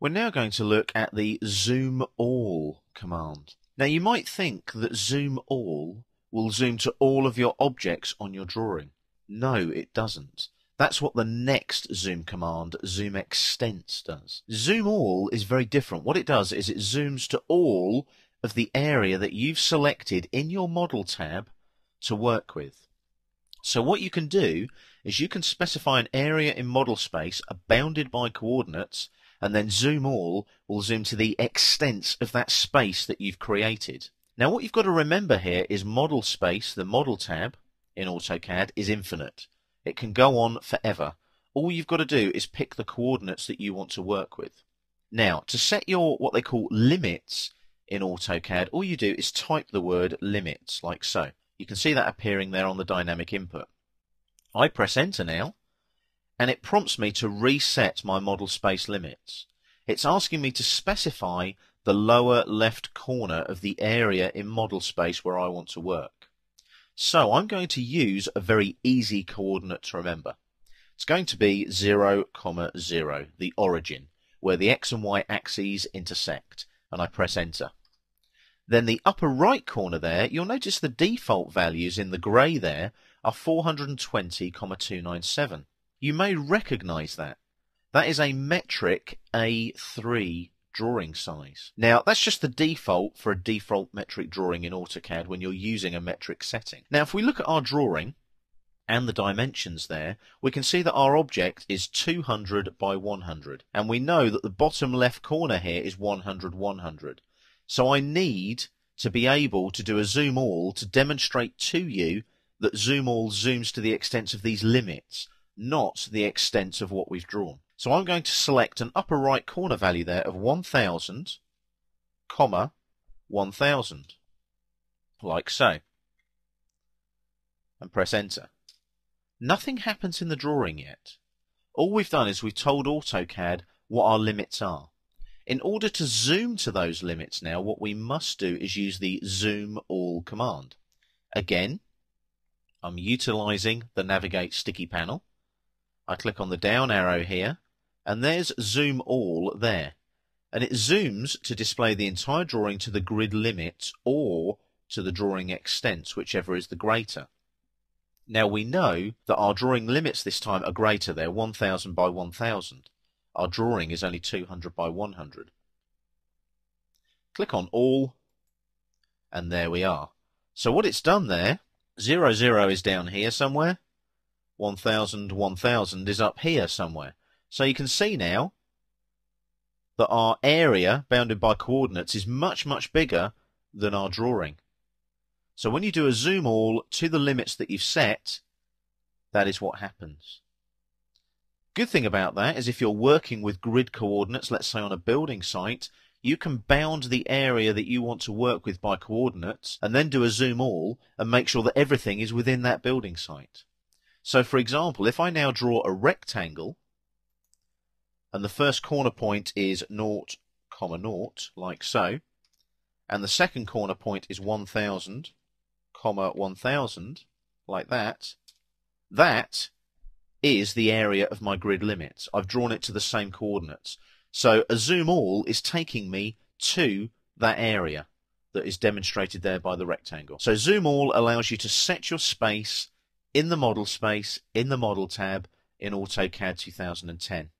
We're now going to look at the Zoom All command. Now you might think that Zoom All will zoom to all of your objects on your drawing. No, it doesn't. That's what the next zoom command, Zoom Extents, does. Zoom All is very different. What it does is it zooms to all of the area that you've selected in your Model tab to work with. So what you can do is you can specify an area in model space bounded by coordinates, and then Zoom All will zoom to the extents of that space that you've created. Now what you've got to remember here is model space, the model tab in AutoCAD, is infinite. It can go on forever. All you've got to do is pick the coordinates that you want to work with. Now to set your what they call limits in AutoCAD, all you do is type the word limits like so. You can see that appearing there on the dynamic input. I press enter now, and it prompts me to reset my model space limits. It's asking me to specify the lower left corner of the area in model space where I want to work. So I'm going to use a very easy coordinate to remember. It's going to be 0, 0, the origin, where the x and y axes intersect, and I press enter. Then the upper right corner there, you'll notice the default values in the grey there are 420,297. You may recognise that. That is a metric A3 drawing size. Now that's just the default for a default metric drawing in AutoCAD when you're using a metric setting. Now if we look at our drawing and the dimensions there, we can see that our object is 200 by 100, and we know that the bottom left corner here is 100, 100. So I need to be able to do a Zoom All to demonstrate to you that Zoom All zooms to the extent of these limits, not the extent of what we've drawn. So I'm going to select an upper right corner value there of 1000, 1000, like so, and press enter. Nothing happens in the drawing yet. All we've done is we've told AutoCAD what our limits are. In order to zoom to those limits now, what we must do is use the Zoom All command. Again, I'm utilizing the Navigate sticky panel. I click on the down arrow here, and there's Zoom All there. And it zooms to display the entire drawing to the grid limits or to the drawing extents, whichever is the greater. Now we know that our drawing limits this time are greater. They're 1000 by 1000. Our drawing is only 200 by 100. Click on All, and there we are. So what it's done there, 0, 0 is down here somewhere, 1000, 1000 is up here somewhere. So you can see now that our area bounded by coordinates is much, much bigger than our drawing. So when you do a Zoom All to the limits that you've set, that is what happens. Good thing about that is if you're working with grid coordinates, let's say on a building site, you can bound the area that you want to work with by coordinates and then do a Zoom All and make sure that everything is within that building site. So for example, if I now draw a rectangle and the first corner point is 0, 0, like so, and the second corner point is 1000, 1000, like that, that is the area of my grid limits. I've drawn it to the same coordinates. So a Zoom All is taking me to that area that is demonstrated there by the rectangle. So Zoom All allows you to set your space in the model space, in the model tab in AutoCAD 2010.